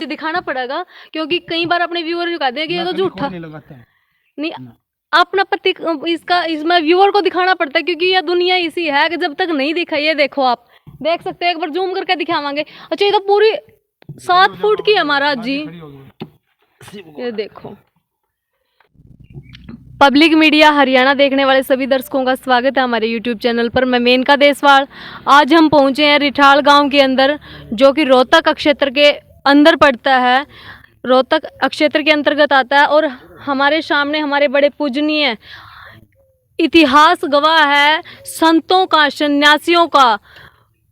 दिखाना पड़ेगा क्योंकि कई बार अपने व्यूअर को कहते हैं कि ये तो झूठा नहीं लगाते हैं। नहीं अपना पति इसका इसमें व्यूअर को दिखाना पड़ता है क्योंकि ये दुनिया इसी है कि जब तक नहीं दिखा। ये देखो आप देख सकते हो, एक बार जूम करके दिखावांगे। अच्छा ये तो पूरी 7 फुट की है महाराज जी। ये देखो, पब्लिक मीडिया हरियाणा देखने वाले सभी दर्शकों का स्वागत है हमारे यूट्यूब चैनल पर। मैं मेनका देसवाल। आज हम पहुंचे हैं रिठाल गांव के अंदर, जो कि रोहतक क्षेत्र के अंदर पड़ता है, रोहतक क्षेत्र के अंतर्गत आता है। और हमारे सामने हमारे बड़े पूजनीय इतिहास गवाह है संतों का, सन्यासियों का।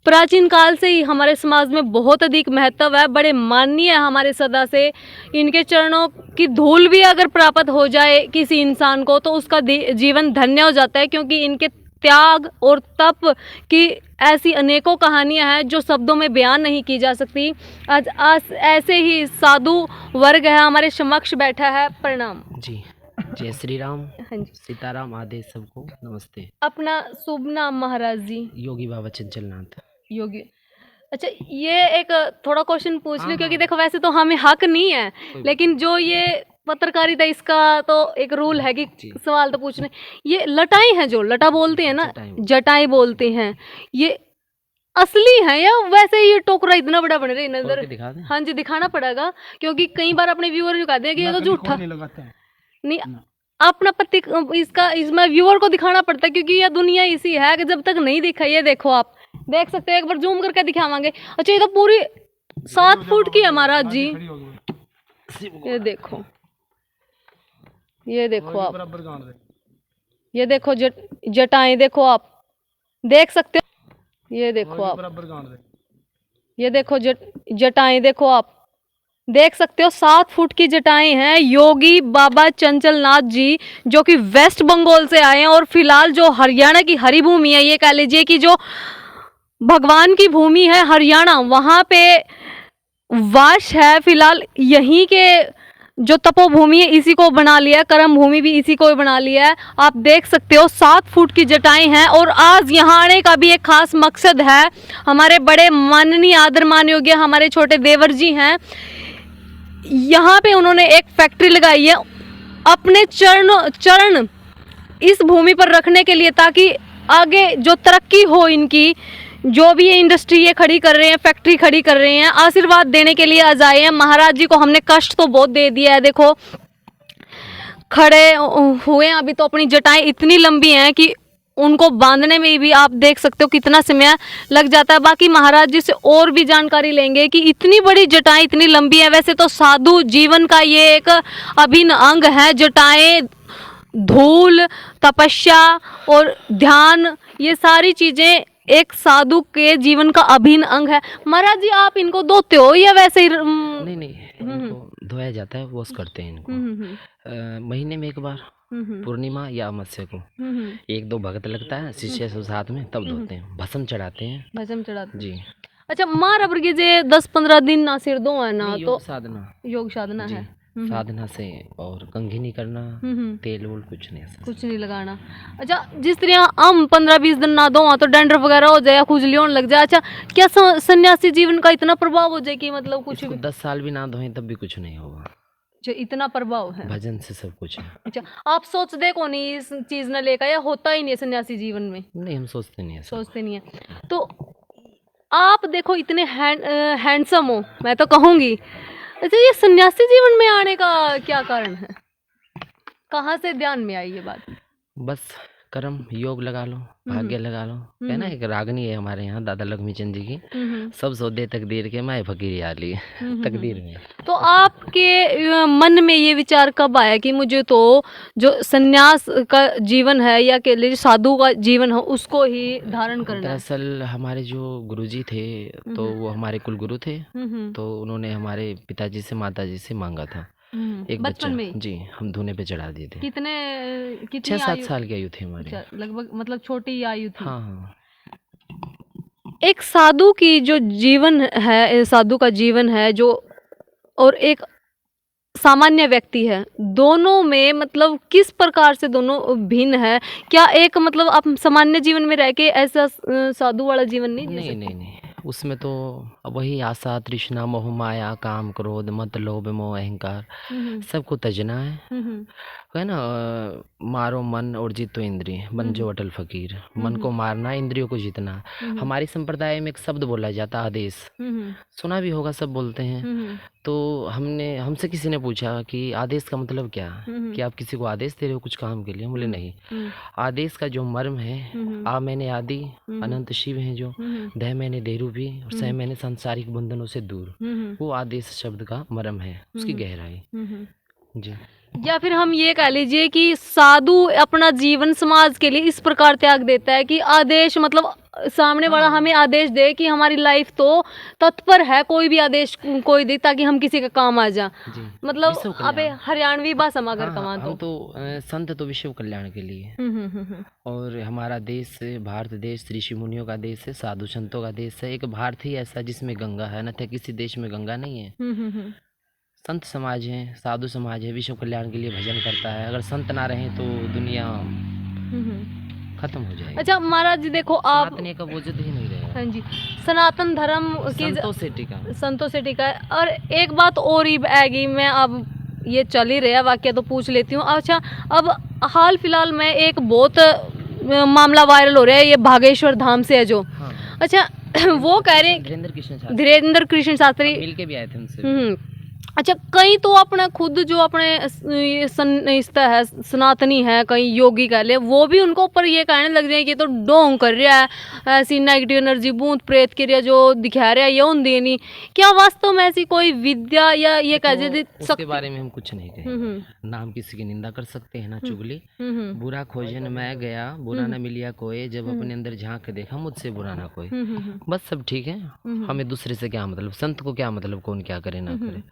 प्राचीन काल से ही हमारे समाज में बहुत अधिक महत्व है, बड़े माननीय है हमारे सदा से। इनके चरणों की धूल भी अगर प्राप्त हो जाए किसी इंसान को तो उसका जीवन धन्य हो जाता है, क्योंकि इनके त्याग और तप की ऐसी अनेकों कहानियां हैं जो शब्दों में बयान नहीं की जा सकती। आज ऐसे ही साधु वर्ग है हमारे समक्ष बैठा है। प्रणाम जी। जय श्री राम। हाँ जी, सीताराम आदेश सबको नमस्ते। अपना शुभ नाम महाराज जी? योगी बाबा चंचलनाथ। योगी। अच्छा ये एक थोड़ा क्वेश्चन पूछ लूं, क्योंकि देखो वैसे तो हमें हक नहीं है, लेकिन जो ये पत्रकारिता इसका तो एक रूल है कि सवाल तो पूछने। ये लटाई हैं, जो लटा बोलते हैं ना, जटाई बोलते हैं, ये असली है या वैसे ये टोकरा इतना बड़ा बन रहा है इधर? हाँ जी दिखाना पड़ेगा क्योंकि कई बार अपने व्यूअर को कहते हैं कि ये तो झूठा नहीं अपना पति इसका इसमें व्यूअर को दिखाना पड़ता है क्योंकि ये दुनिया इसी है कि जब तक नहीं दिखा। ये देखो आप देख सकते हो, एक बार जूम करके दिखावांगे। अच्छा ये तो पूरी 7 फुट की है महाराज जी। ये देखो, ये देखो आप, ये देखो जटाएं देखो, आप देख सकते हो। ये देखो आप, ये देखो जटाएं देखो, आप देख सकते हो 7 फुट की जटाएं हैं। योगी बाबा चंचलनाथ जी, जो कि वेस्ट बंगाल से आए हैं और फिलहाल जो हरियाणा की हरी भूमि है, ये कह लीजिए कि जो भगवान की भूमि है हरियाणा, वहां पे वास है फिलहाल। यहीं के जो तपोभूमि है इसी को बना लिया है, कर्म भूमि भी इसी को बना लिया है। आप देख सकते हो 7 फुट की जटाएं हैं। और आज यहाँ आने का भी एक खास मकसद है। हमारे बड़े माननीय आदर मान योग्य हमारे छोटे देवर जी हैं, यहाँ पे उन्होंने एक फैक्ट्री लगाई है अपने चरण इस भूमि पर रखने के लिए, ताकि आगे जो तरक्की हो इनकी, जो भी ये इंडस्ट्री ये खड़ी कर रहे हैं, फैक्ट्री खड़ी कर रहे हैं, आशीर्वाद देने के लिए आज आए हैं। महाराज जी को हमने कष्ट तो बहुत दे दिया है, देखो खड़े हुए हैं अभी तो अपनी जटाएं इतनी लंबी हैं कि उनको बांधने में भी आप देख सकते हो कितना समय लग जाता है। बाकी महाराज जी से और भी जानकारी लेंगे कि इतनी बड़ी जटाएं इतनी लंबी है। वैसे तो साधु जीवन का ये एक अभिन्न अंग है। जटाएं, धूल, तपस्या और ध्यान, ये सारी चीजें एक साधु के जीवन का अभिन्न अंग है। महाराज जी आप इनको धोते हो या वैसे ही? नहीं, इनको धोया जाता है, वॉश करते हैं इनको महीने में एक बार, पूर्णिमा या अमावस्या को। 1-2 भगत लगता है शिष्य से साथ में, तब धोते हैं, भस्म चढ़ाते हैं। भस्म चढ़ाते जी। अच्छा माँ रबर के जे 10-15 दिन ना सिर दो है ना, तो योग साधना है, साधना से, और कंघी नहीं करना, तेल वोल कुछ नहीं लगाना। अच्छा जिस तरह हम 15-20 दिन ना दो तो डैंड्रफ वगैरह हो जाए, खुजली होने लग जाए, अच्छा क्या सन्यासी जीवन का इतना प्रभाव हो जाए कि मतलब कुछ 10 साल भी ना धोएं तब भी कुछ नहीं होगा? जो इतना प्रभाव है, भजन से सब कुछ है। अच्छा आप सोचते कौन नहीं इस चीज ने लेकर, या होता ही नहीं है सन्यासी जीवन में? नहीं, हम सोचते नहीं है। तो आप देखो इतने हैंडसम हो, मैं तो कहूँगी। अच्छा ये सन्यासी जीवन में आने का क्या कारण है? कहाँ से ध्यान में आई ये बात? बस कर्म योग लगा लो, भाग्य लगा लो। कहना एक रागनी है हमारे यहाँ दादा लक्ष्मी चंद जी की, सब सौदे तकदीर के, मैं फकीर आली तकदीर में। तो आपके मन में ये विचार कब आया कि मुझे तो जो सन्यास का जीवन है या के लिए साधु का जीवन है उसको ही धारण करना है? दरअसल हमारे जो गुरुजी थे तो वो हमारे कुल गुरु थे, तो उन्होंने हमारे पिताजी से माताजी से मांगा था एक बच्चा में। जी, हम धूने पे चढ़ा दिए थे। कितने 6-7 साल की आयु थी हमारी। लगभग मतलब छोटी आयु थी। हाँ। एक साधु की जो जीवन है, साधु का जीवन है जो, और एक सामान्य व्यक्ति है, दोनों में मतलब किस प्रकार से दोनों भिन्न है? क्या एक मतलब आप सामान्य जीवन में रह के ऐसा साधु वाला जीवन नहीं? नहीं, उसमें तो वही आशा तृष्णा मोह माया काम क्रोध मत लोभ मोह अहंकार सबको तजना है। है ना, मारो मन और जीतो इंद्रिय बन जो अटल फकीर। मन को मारना, इंद्रियों को जीतना। हमारी संप्रदाय में एक शब्द बोला जाता है आदेश, सुना भी होगा, सब बोलते हैं। तो हमसे किसी ने पूछा कि आदेश का मतलब क्या है, कि आप किसी को आदेश दे रहे हो कुछ काम के लिए? बोले नहीं, आदेश का जो मर्म है, आ मैंने आदि अनंत शिव हैं जो, दह मैंने देरू भी और सह मैंने सांसारिक बंधनों से दूर, वो आदेश शब्द का मर्म है, उसकी गहराई। जी। या फिर हम ये कह लीजिए कि साधु अपना जीवन समाज के लिए इस प्रकार त्याग देता है कि आदेश मतलब सामने वाला हमें आदेश दे कि हमारी लाइफ तो तत्पर है कोई भी आदेश कोई दे ताकि हम किसी का काम आ जा। मतलब अबे हरियाणवी भाषा में अगर कमा तो संत तो विश्व कल्याण के लिए। और हमारा देश भारत देश ऋषि मुनियों का देश है, साधु संतों का देश है। एक भारत ही ऐसा जिसमें गंगा है, अन्यथा किसी देश में गंगा नहीं है। संत समाज है, साधु समाज है, विश्व कल्याण के लिए भजन करता है। अगर संत ना रहे तो दुनिया खत्म हो जाएगी। अच्छा महाराज जी देखो, आप सनातन का वजूद ही नहीं रहेगा। हाँ जी, सनातन धर्म की संतों से टिका है। और एक बात और ही आएगी, मैं अब ये चल ही रहा वाक्य तो पूछ लेती हूँ। अच्छा, अब हाल फिलहाल में एक बहुत मामला वायरल हो रहा है, ये बागेश्वर धाम से है जो। हाँ। अच्छा वो कह रहे हैं धीरेन्द्र कृष्ण शास्त्री मिल के भी आए थे उनसे। अच्छा, कई तो अपने खुद जो अपने है सनातनी है, कई योगी कह ले, वो भी उनको ऊपर ये कहने लग जाए कि तो डोंग कर रहा है, ऐसी नेगेटिव एनर्जी भूत प्रेत के लिए जो दिखा रहा है ये उन नहीं। क्या वास्तव में ऐसी कोई विद्या या ये कह जाए उसके बारे में हम कुछ नहीं कहेंगे। ना हम किसी की निंदा कर सकते हैं, ना चुगली। बुरा खोजन मैं गया बुरा न मिलिया कोई, जब अपने अंदर झांक के देखा मुझसे बुरा ना कोई। बस सब ठीक है, हमें दूसरे से क्या मतलब, संत को क्या मतलब, कौन क्या करे ना करे,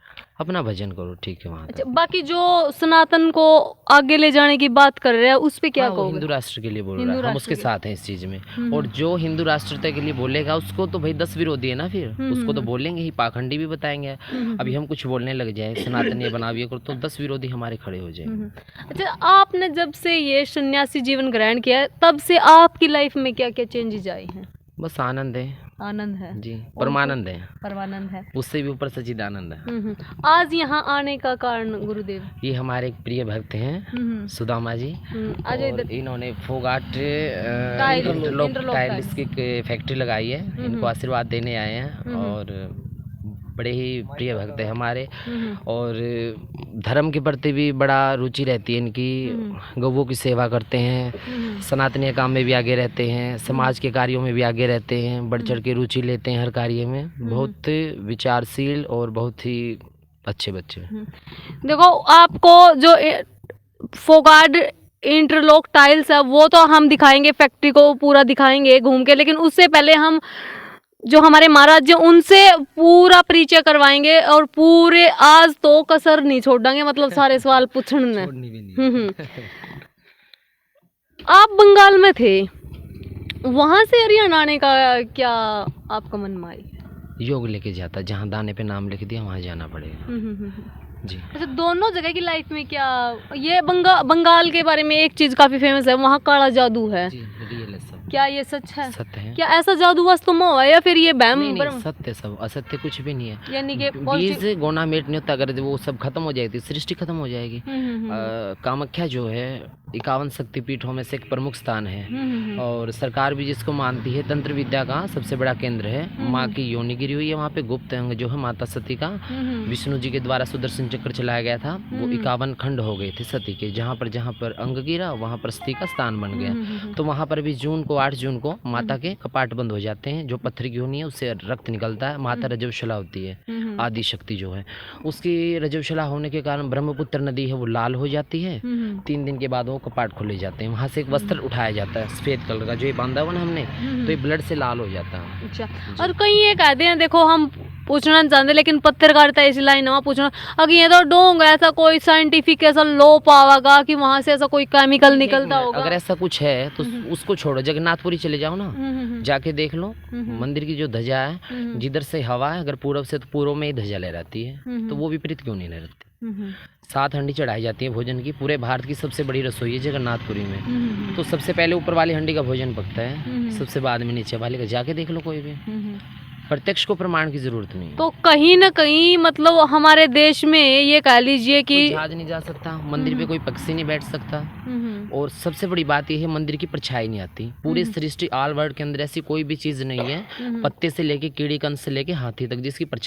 अपना भजन करो, ठीक है वहाँ। अच्छा, बाकी जो सनातन को आगे ले जाने की बात कर रहे हैं उस पे क्या कहोगे? हिंदू राष्ट्र के लिए बोल रहा है, हम उसके साथ हैं इस चीज में। और जो हिंदू राष्ट्रता के लिए बोलेगा उसको तो भाई 10 विरोधी है ना, फिर उसको तो बोलेंगे ही, पाखंडी भी बताएंगे। अभी हम कुछ बोलने लग जाए सनातन ये बनाविए करो तो 10 विरोधी हमारे खड़े हो जाएंगे। अच्छा, आपने जब से ये सन्यासी जीवन ग्रहण किया है तब से आपकी लाइफ में क्या क्या चेंजेस आए हैं? बस आनंद है, आनंद है जी, परमानंद है, परमानंद है, उससे भी ऊपर सच्चिदानंद है। आज यहाँ आने का कारण गुरुदेव? ये हमारे एक प्रिय भक्त हैं सुदामा जी, और इन्होंने फोगाट टाइल्स की फैक्ट्री लगाई है, इनको आशीर्वाद देने आए हैं। और बड़े ही प्रिय भक्त है हमारे, और धर्म के प्रति भी बड़ा रुचि रहती है इनकी। गौओं की सेवा करते हैं, सनातनीय काम में भी आगे रहते हैं, समाज के कार्यों में भी आगे रहते हैं, बढ़ चढ़ के रुचि लेते हैं हर कार्य में। बहुत विचारशील और बहुत ही अच्छे बच्चे। देखो, आपको जो फोगाट इंटरलॉक टाइल्स है वो तो हम दिखाएंगे, फैक्ट्री को पूरा दिखाएंगे घूम के, लेकिन उससे पहले हम जो हमारे महाराज जी उनसे पूरा परिचय करवाएंगे और पूरे आज तो कसर नहीं छोड़ेंगे, मतलब सारे सवाल पूछने। आप बंगाल में थे, वहां से हरियाणा आने का क्या आपका मन में आई? योग लेके जाता, जहाँ दाने पे नाम लिख दिया वहाँ जाना पड़ेगा। जी। अच्छा, दोनों जगह की लाइफ में क्या ये बंगाल के बारे में एक चीज काफी फेमस है, वहाँ काला जादू है। जी, रियल है सब। क्या ये सच है? सत्य है। क्या ऐसा जादू वास्तव में हुआ है या फिर ये बहम? नहीं, सत्य सब, असत्य कुछ भी नहीं है। यानी कि बीज गोना मेट नहीं होता, अगर वो सब खत्म हो जाएगी सृष्टि खत्म हो जाएगी। कामाख्या जो है 51 शक्तिपीठों में से एक प्रमुख स्थान है, और सरकार भी जिसको मानती है तंत्र विद्या का सबसे बड़ा केंद्र है। माँ की योनि गिरी हुई है वहाँ पे, गुप्त अंग जो है माता सती का विष्णु जी के द्वारा सुदर्शन चक्र चलाया गया था, वो 51 खंड हो गए थे सती के। जहाँ पर अंग गिरा वहाँ पर सती का स्थान बन गया। तो वहाँ पर भी 8 जून को माता के कपाट बंद हो जाते हैं। जो पत्थर की योनि है उससे रक्त निकलता है, माता रजवशला होती है, आदि शक्ति जो है उसकी रजवशला होने के कारण ब्रह्मपुत्र नदी है वो लाल हो जाती है। 3 दिन के बाद वो कपाट खोले जाते हैं, वहाँ से एक वस्त्र उठाया जाता है सफेद कलर का, जो ये बांधा हुआ ना हमने, तो ये ब्लड से लाल हो जाता है। अच्छा, और कई ये कहते हैं, देखो हम पूछना चाहते लेकिन पत्रकारिता इस लाइन में पूछना, अगर ये तो डोंग ऐसा कोई साइंटिफिक ऐसा लो पावागा कि वहाँ से ऐसा कोई केमिकल निकलता होगा? अगर ऐसा कुछ है तो उसको छोड़ो, जगन्नाथपुरी चले जाओ ना, जाके देख लो मंदिर की जो ध्वजा है, जिधर से हवा है अगर पूर्व से, तो पूर्व में ही ध्वजा लहराती है, तो वो विपरीत क्यों नहीं लहराती? 7 हंडी चढ़ाई जाती है भोजन की, पूरे भारत की सबसे बड़ी रसोई है जगन्नाथपुरी में। तो सबसे पहले ऊपर वाली हंडी का भोजन पकता है, सबसे बाद में नीचे वाले का, जाके देख लो कोई भी। प्रत्यक्ष को प्रमाण की जरूरत नहीं है। तो कहीं ना कहीं मतलब हमारे देश में ये कह लीजिए कि कोई जहाज नहीं जा सकता, मंदिर पे कोई पक्षी नहीं बैठ सकता, और सबसे बड़ी बात यह है मंदिर की परछाई नहीं आती। पूरी सृष्टि ऑल वर्ल्ड के अंदर ऐसी कोई भी चीज नहीं है, पत्ते से लेके कीड़ी कंद से लेके हाथी तक, जिसकी परछाई